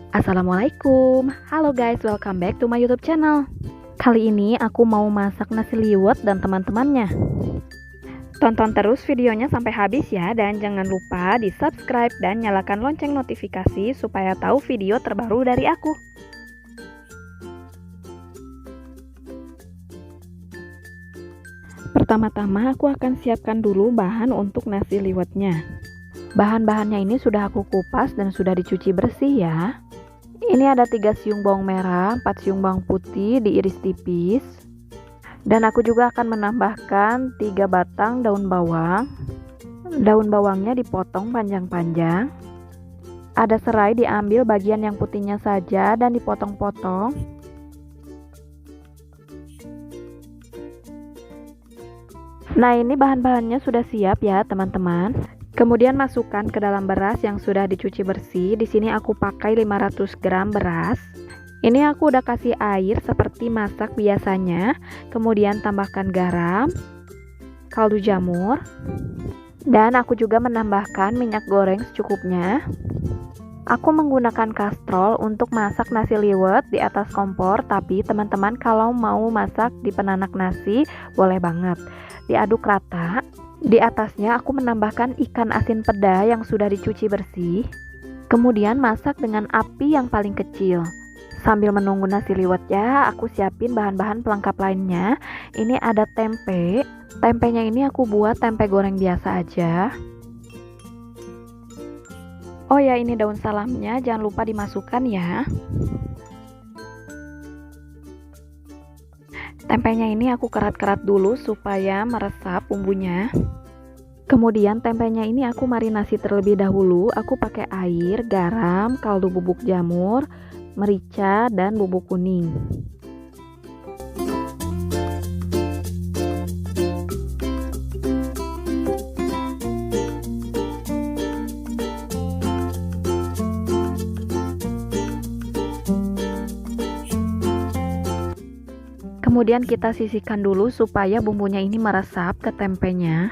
Assalamualaikum, halo guys, welcome back to my YouTube channel. Kali ini aku mau masak nasi liwet dan teman-temannya. Tonton terus videonya sampai habis ya, dan jangan lupa di subscribe dan nyalakan lonceng notifikasi supaya tahu video terbaru dari aku. Pertama-tama aku akan siapkan dulu bahan untuk nasi liwetnya. Bahan-bahannya ini sudah aku kupas dan sudah dicuci bersih ya. Ini ada 3 siung bawang merah, 4 siung bawang putih diiris tipis. Dan aku juga akan menambahkan 3 batang daun bawang. Daun bawangnya dipotong panjang-panjang. Ada serai diambil bagian yang putihnya saja dan dipotong-potong. Nah, ini bahan-bahannya sudah siap ya, teman-teman. Kemudian masukkan ke dalam beras yang sudah dicuci bersih. Di sini aku pakai 500 gram beras. Ini aku udah kasih air seperti masak biasanya. Kemudian tambahkan garam, kaldu jamur, dan aku juga menambahkan minyak goreng secukupnya. Aku menggunakan kastrol untuk masak nasi liwet di atas kompor, tapi teman-teman kalau mau masak di penanak nasi boleh banget. Diaduk rata. Di atasnya aku menambahkan ikan asin peda yang sudah dicuci bersih. Kemudian masak dengan api yang paling kecil. Sambil menunggu nasi liwetnya, aku siapin bahan-bahan pelengkap lainnya. Ini ada tempe. Tempenya ini aku buat tempe goreng biasa aja. Oh ya, ini daun salamnya jangan lupa dimasukkan ya. Tempenya ini aku kerat-kerat dulu supaya meresap bumbunya. Kemudian tempenya ini aku marinasi terlebih dahulu. Aku pakai air, garam, kaldu bubuk jamur, merica, dan bubuk kuning. Kemudian kita sisihkan dulu supaya bumbunya ini meresap ke tempenya.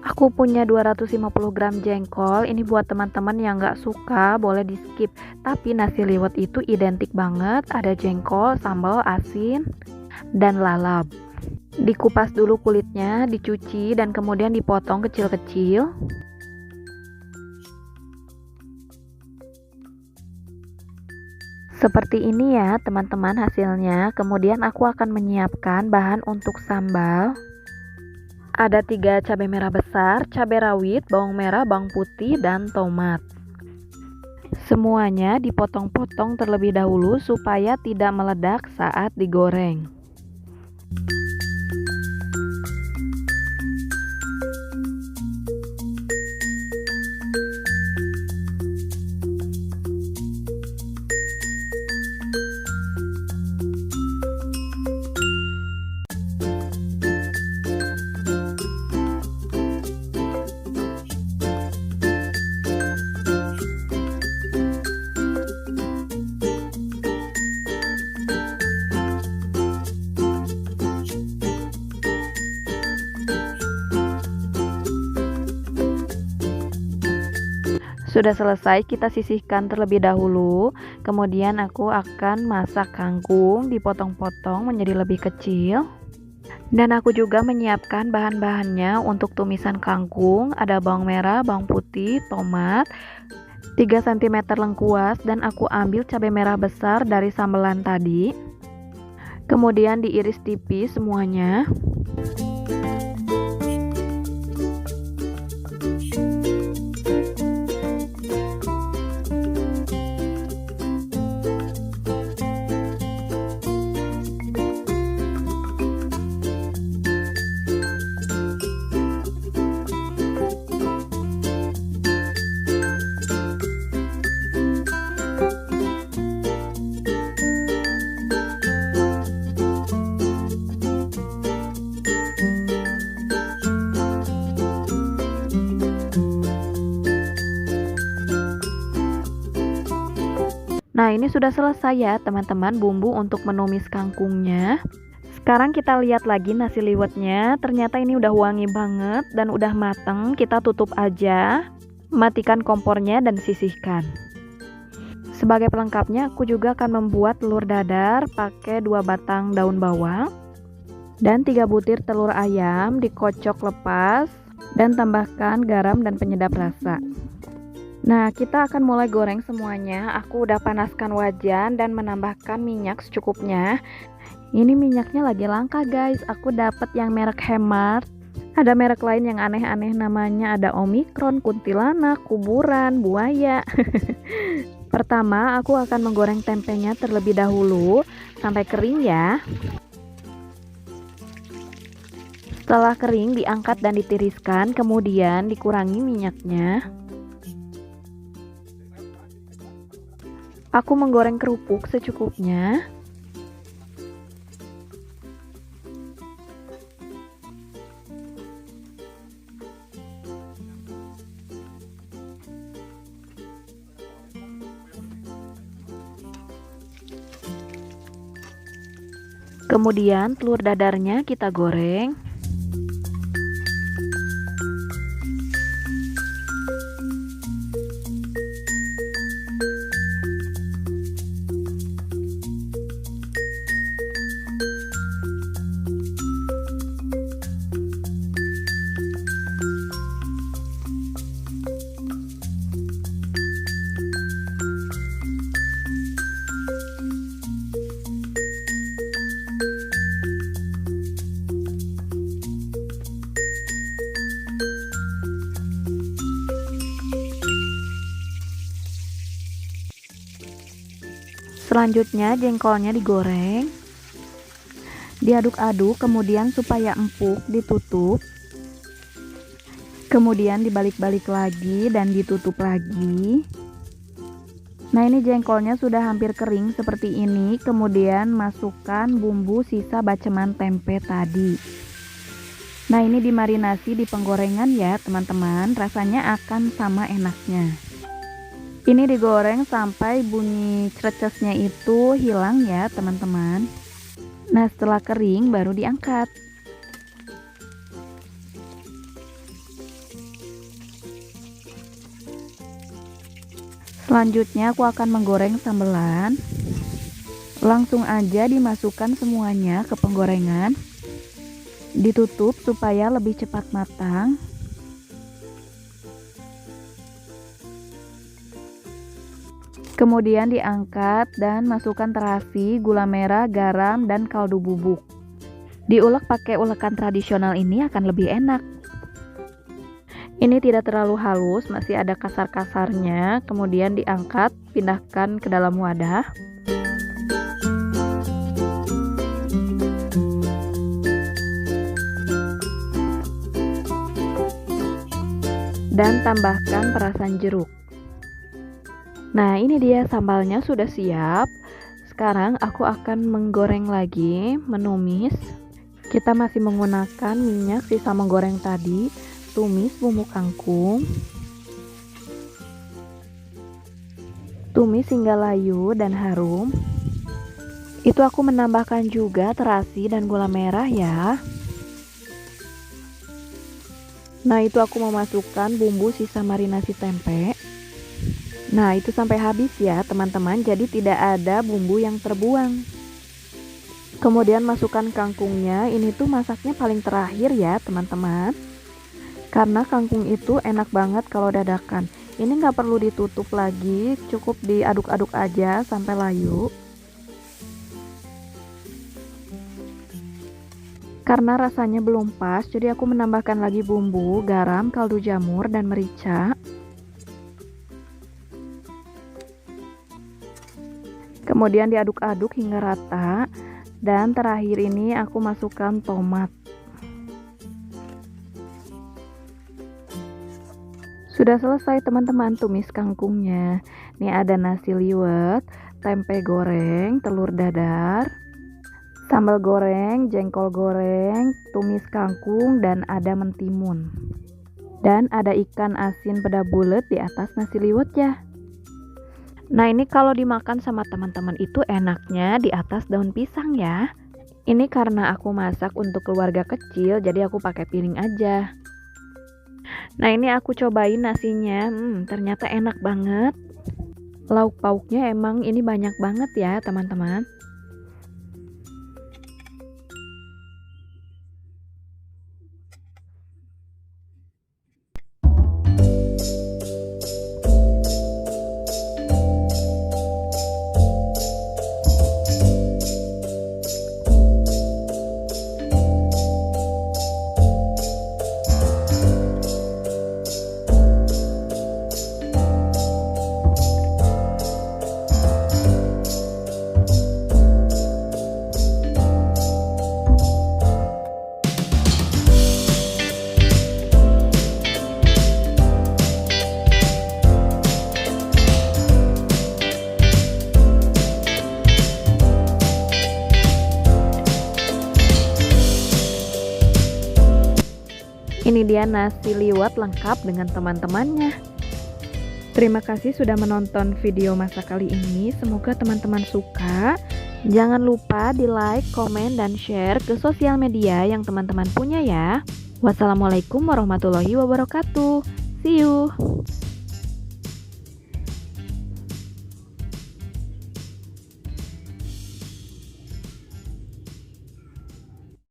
Aku punya 250 gram jengkol. Ini buat teman-teman yang gak suka boleh di skip. Tapi nasi liwet itu identik banget. Ada jengkol, sambal, asin, dan lalap. Dikupas dulu kulitnya, dicuci, dan kemudian dipotong kecil-kecil. Seperti ini ya teman-teman hasilnya. Kemudian aku akan menyiapkan bahan untuk sambal. Ada 3 cabai merah besar, cabai rawit, bawang merah, bawang putih, dan tomat. Semuanya dipotong-potong terlebih dahulu supaya tidak meledak saat digoreng. Sudah selesai, kita sisihkan terlebih dahulu. Kemudian aku akan masak kangkung, dipotong-potong menjadi lebih kecil. Dan aku juga menyiapkan bahan-bahannya untuk tumisan kangkung. Ada bawang merah, bawang putih, tomat, 3 cm lengkuas, dan aku ambil cabai merah besar dari sambelan tadi. Kemudian diiris tipis semuanya. Nah, ini sudah selesai ya teman-teman bumbu untuk menumis kangkungnya. Sekarang kita lihat lagi nasi liwetnya. Ternyata ini udah wangi banget dan udah mateng. Kita tutup aja, matikan kompornya dan sisihkan. Sebagai pelengkapnya aku juga akan membuat telur dadar pakai 2 batang daun bawang dan 3 butir telur ayam dikocok lepas dan tambahkan garam dan penyedap rasa. Nah, kita akan mulai goreng semuanya. Aku udah panaskan wajan dan menambahkan minyak secukupnya. Ini minyaknya lagi langka guys, aku dapat yang merek Hemat. Ada merek lain yang aneh-aneh namanya, ada Omikron, kuntilanak, kuburan, buaya. Pertama, aku akan menggoreng tempenya terlebih dahulu sampai kering ya. Setelah kering diangkat dan ditiriskan, kemudian dikurangi minyaknya. Aku menggoreng kerupuk secukupnya. Kemudian telur dadarnya kita goreng. Selanjutnya jengkolnya digoreng, diaduk-aduk, kemudian supaya empuk ditutup, kemudian dibalik-balik lagi dan ditutup lagi. Nah, ini jengkolnya sudah hampir kering seperti ini. Kemudian masukkan bumbu sisa baceman tempe tadi. Nah, ini dimarinasi di penggorengan ya teman-teman, rasanya akan sama enaknya. Ini digoreng sampai bunyi crecesnya itu hilang ya teman-teman. Nah, setelah kering baru diangkat. Selanjutnya aku akan menggoreng sambelan. Langsung aja dimasukkan semuanya ke penggorengan. Ditutup supaya lebih cepat matang. Kemudian diangkat dan masukkan terasi, gula merah, garam, dan kaldu bubuk. Diulek pakai ulekan tradisional ini akan lebih enak. Ini tidak terlalu halus, masih ada kasar-kasarnya. Kemudian diangkat, pindahkan ke dalam wadah. Dan tambahkan perasan jeruk. Nah, ini dia sambalnya sudah siap. Sekarang aku akan menggoreng lagi, menumis. Kita masih menggunakan minyak sisa menggoreng tadi. Tumis bumbu kangkung. Tumis hingga layu dan harum. Itu aku menambahkan juga terasi dan gula merah ya. Nah, itu aku memasukkan bumbu sisa marinasi tempe. Nah, itu sampai habis ya teman-teman, jadi tidak ada bumbu yang terbuang. Kemudian masukkan kangkungnya, ini tuh masaknya paling terakhir ya teman-teman. Karena kangkung itu enak banget kalau dadakan. Ini nggak perlu ditutup lagi, cukup diaduk-aduk aja sampai layu. Karena rasanya belum pas, jadi aku menambahkan lagi bumbu, garam, kaldu jamur, dan merica. Kemudian diaduk-aduk hingga rata. Dan terakhir ini aku masukkan tomat. Sudah selesai teman-teman tumis kangkungnya. Nih ada nasi liwet, tempe goreng, telur dadar, sambal goreng, jengkol goreng, tumis kangkung, dan ada mentimun. Dan ada ikan asin peda bulet di atas nasi liwet ya. Nah, ini kalau dimakan sama teman-teman itu enaknya di atas daun pisang ya. Ini karena aku masak untuk keluarga kecil, jadi aku pakai piring aja. Nah, ini aku cobain nasinya, ternyata enak banget. Lauk pauknya emang ini banyak banget ya teman-teman. Ini dia nasi liwet lengkap dengan teman-temannya. Terima kasih sudah menonton video masak kali ini. Semoga teman-teman suka. Jangan lupa di like, komen, dan share ke sosial media yang teman-teman punya ya. Wassalamualaikum warahmatullahi wabarakatuh. See you.